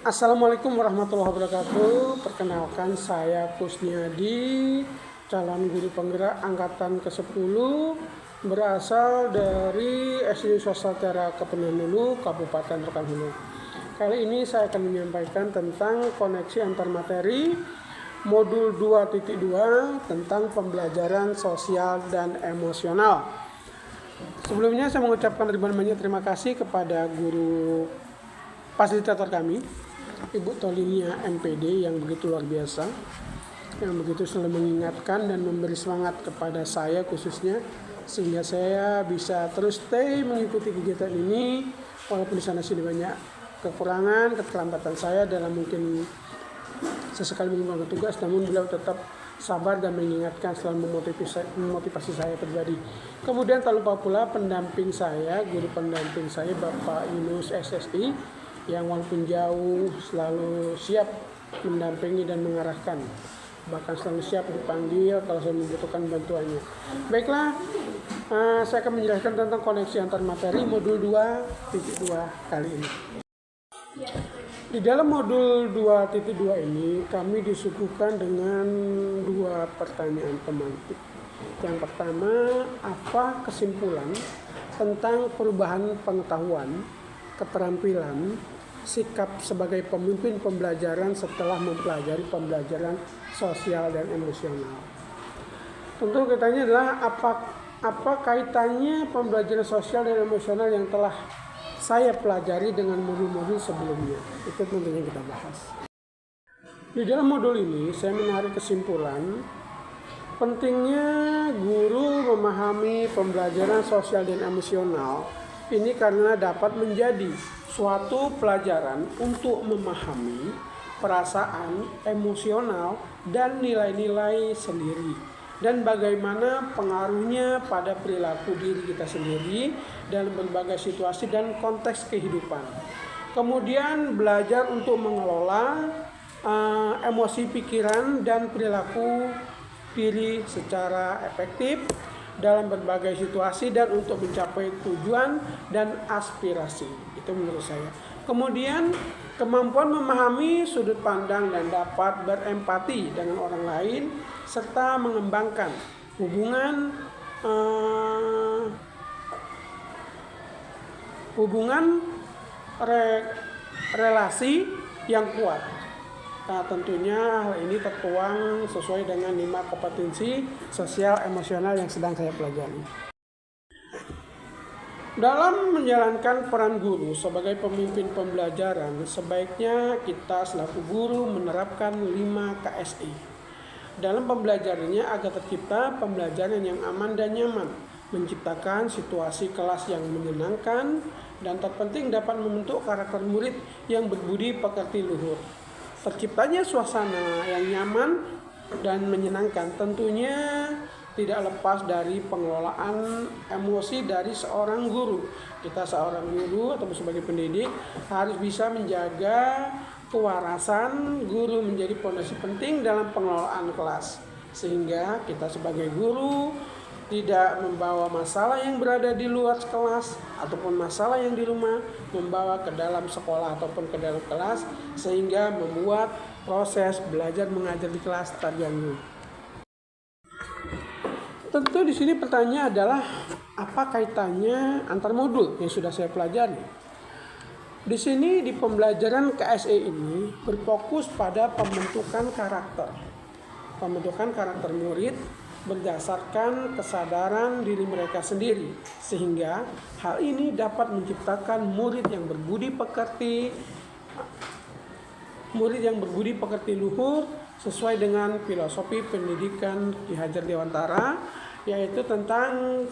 Assalamualaikum warahmatullahi wabarakatuh. Perkenalkan, saya Kusniadi, calon guru penggerak angkatan ke-10, berasal dari SD Swasta Tiara Kepenuhan Hulu, Kabupaten Rokan Hulu. Kali ini saya akan menyampaikan tentang koneksi antar materi modul 2.2 tentang pembelajaran sosial dan emosional. Sebelumnya saya mengucapkan ribuan banyak terima kasih kepada guru fasilitator kami, Ibu Tolinia MPD, yang begitu luar biasa, yang begitu selalu mengingatkan dan memberi semangat kepada saya khususnya, sehingga saya bisa terus stay mengikuti kegiatan ini walaupun di sana sini banyak kekurangan, keterlambatan saya dalam mungkin sesekali mengembangkan tugas, namun beliau tetap sabar dan mengingatkan, selalu memotivasi saya pribadi. Kemudian tak lupa pula pendamping saya, guru pendamping saya Bapak Yunus SSI, yang walaupun jauh selalu siap mendampingi dan mengarahkan, bahkan selalu siap dipanggil kalau saya membutuhkan bantuannya. Baiklah, saya akan menjelaskan tentang koneksi antar materi modul 2.2 kali ini. Di dalam modul 2.2 ini kami disuguhkan dengan dua pertanyaan pemantik. Yang pertama, apa kesimpulan tentang perubahan pengetahuan, keterampilan, sikap sebagai pemimpin pembelajaran setelah mempelajari pembelajaran sosial dan emosional. Tentu katanya adalah apa kaitannya pembelajaran sosial dan emosional yang telah saya pelajari dengan modul-modul sebelumnya. Itu tentunya kita bahas. Di dalam modul ini saya menarik kesimpulan pentingnya guru memahami pembelajaran sosial dan emosional ini karena dapat menjadi suatu pelajaran untuk memahami perasaan, emosional, dan nilai-nilai sendiri, dan bagaimana pengaruhnya pada perilaku diri kita sendiri dalam berbagai situasi dan konteks kehidupan. Kemudian belajar untuk mengelola emosi, pikiran, dan perilaku diri secara efektif dalam berbagai situasi dan untuk mencapai tujuan dan aspirasi. Itu menurut saya. Kemudian kemampuan memahami sudut pandang dan dapat berempati dengan orang lain serta mengembangkan hubungan relasi yang kuat. Nah, tentunya hal ini tertuang sesuai dengan 5 kompetensi sosial emosional yang sedang saya pelajari. Dalam menjalankan peran guru sebagai pemimpin pembelajaran, sebaiknya kita selaku guru menerapkan 5 KSI dalam pembelajarannya agar tercipta pembelajaran yang aman dan nyaman, menciptakan situasi kelas yang menyenangkan, dan terpenting dapat membentuk karakter murid yang berbudi pekerti luhur. Terciptanya suasana yang nyaman dan menyenangkan tentunya tidak lepas dari pengelolaan emosi dari seorang guru. Kita seorang guru atau sebagai pendidik harus bisa menjaga kewarasan guru menjadi fondasi penting dalam pengelolaan kelas, sehingga kita sebagai guru tidak membawa masalah yang berada di luar kelas ataupun masalah yang di rumah membawa ke dalam sekolah ataupun ke dalam kelas, sehingga membuat proses belajar mengajar di kelas terganggu. Tentu di sini pertanyaan adalah apa kaitannya antar modul yang sudah saya pelajari. Di sini di pembelajaran KSE ini berfokus pada pembentukan karakter murid berdasarkan kesadaran diri mereka sendiri, sehingga hal ini dapat menciptakan murid yang berbudi pekerti luhur sesuai dengan filosofi pendidikan Ki Hajar Dewantara, yaitu tentang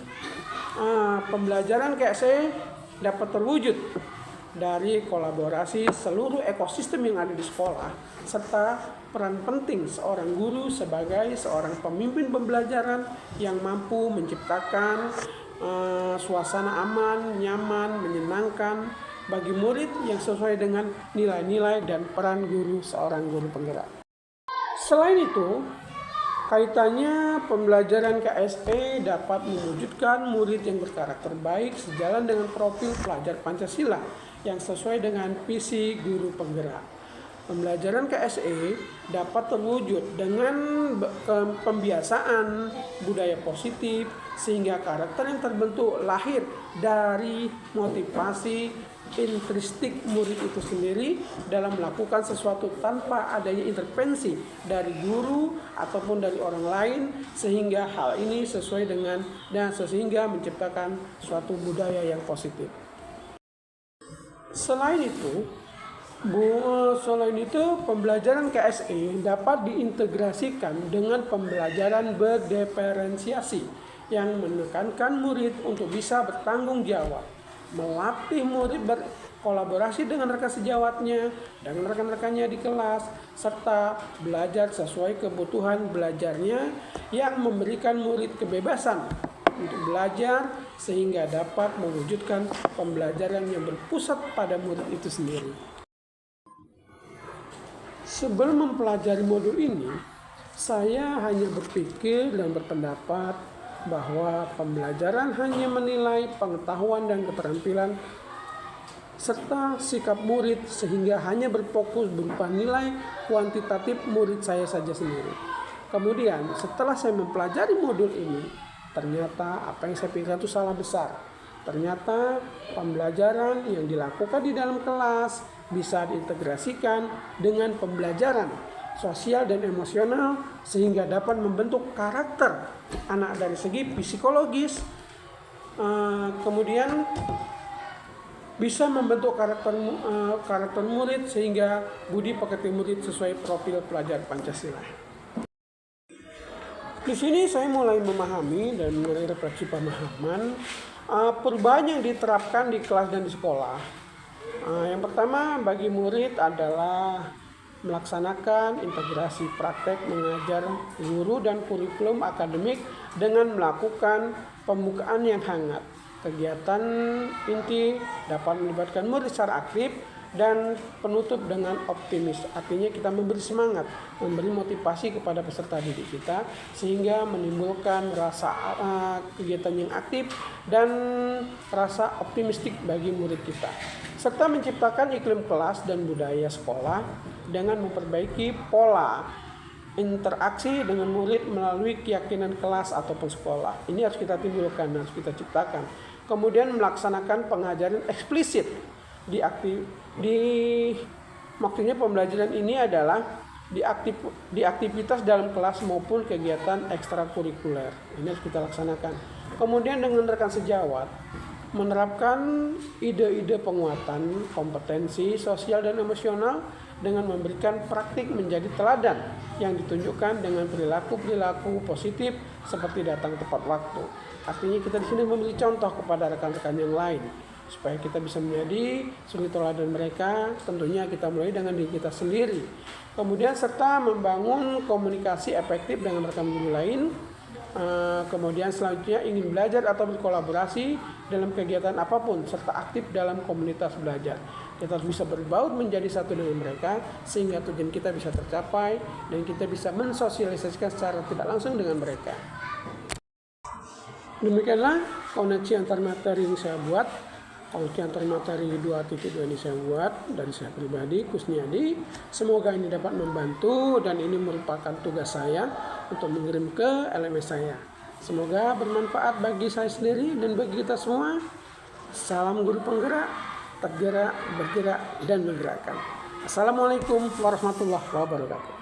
pembelajaran KSE dapat terwujud dari kolaborasi seluruh ekosistem yang ada di sekolah, serta peran penting seorang guru sebagai seorang pemimpin pembelajaran yang mampu menciptakan suasana aman, nyaman, menyenangkan bagi murid yang sesuai dengan nilai-nilai dan peran guru seorang guru penggerak. Selain itu, kaitannya pembelajaran KSE dapat mewujudkan murid yang berkarakter baik sejalan dengan profil pelajar Pancasila yang sesuai dengan visi guru penggerak. Pembelajaran KSE dapat terwujud dengan pembiasaan budaya positif sehingga karakter yang terbentuk lahir dari motivasi intrinsik murid itu sendiri dalam melakukan sesuatu tanpa adanya intervensi dari guru ataupun dari orang lain, sehingga hal ini sesuai dengan dan sehingga menciptakan suatu budaya yang positif. Selain itu, pembelajaran KSE dapat diintegrasikan dengan pembelajaran berdiferensiasi yang menekankan murid untuk bisa bertanggung jawab, melatih murid berkolaborasi dengan rekan sejawatnya, dengan rekan-rekannya di kelas, serta belajar sesuai kebutuhan belajarnya yang memberikan murid kebebasan untuk belajar sehingga dapat mewujudkan pembelajaran yang berpusat pada murid itu sendiri. Sebelum mempelajari modul ini, saya hanya berpikir dan berpendapat bahwa pembelajaran hanya menilai pengetahuan dan keterampilan serta sikap murid, sehingga hanya berfokus berupa nilai kuantitatif murid saya saja sendiri. Kemudian setelah saya mempelajari modul ini, ternyata apa yang saya pikirkan itu salah besar. Ternyata pembelajaran yang dilakukan di dalam kelas bisa diintegrasikan dengan pembelajaran sosial dan emosional sehingga dapat membentuk karakter anak dari segi psikologis, kemudian bisa membentuk karakter murid sehingga budi pekerti murid sesuai profil pelajar Pancasila. Di sini saya mulai memahami dan mulai refleksi pemahaman perubahan yang diterapkan di kelas dan di sekolah. Yang pertama bagi murid adalah melaksanakan integrasi praktek mengajar guru dan kurikulum akademik dengan melakukan pembukaan yang hangat. Kegiatan inti dapat melibatkan murid secara aktif dan penutup dengan optimis. Artinya kita memberi semangat, memberi motivasi kepada peserta didik kita sehingga menimbulkan rasa kegiatan yang aktif dan rasa optimistik bagi murid kita. Serta menciptakan iklim kelas dan budaya sekolah dengan memperbaiki pola interaksi dengan murid melalui keyakinan kelas ataupun sekolah. Ini harus kita timbulkan, harus kita ciptakan. Kemudian melaksanakan pengajaran eksplisit maksudnya pembelajaran ini adalah di aktivitas dalam kelas maupun kegiatan ekstrakurikuler. Ini harus kita laksanakan. Kemudian dengan rekan sejawat menerapkan ide-ide penguatan kompetensi sosial dan emosional dengan memberikan praktik menjadi teladan yang ditunjukkan dengan perilaku positif seperti datang tepat waktu. Artinya kita di sini memberi contoh kepada rekan-rekan yang lain supaya kita bisa menjadi suri teladan mereka. Tentunya kita mulai dengan diri kita sendiri. Kemudian serta membangun komunikasi efektif dengan rekan guru lain. Kemudian selanjutnya ingin belajar atau berkolaborasi dalam kegiatan apapun serta aktif dalam komunitas belajar. Kita harus bisa berbaur menjadi satu dengan mereka sehingga tujuan kita bisa tercapai dan kita bisa mensosialisasikan secara tidak langsung dengan mereka. Demikianlah koneksi antar materi yang saya buat. Koneksi antar materi 2.2 ini saya buat dari saya pribadi, Kusniadi. Semoga ini dapat membantu dan ini merupakan tugas saya untuk mengirim ke LMS saya. Semoga bermanfaat bagi saya sendiri dan bagi kita semua. Salam guru penggerak, tergerak, bergerak, dan menggerakkan. Assalamualaikum warahmatullahi wabarakatuh.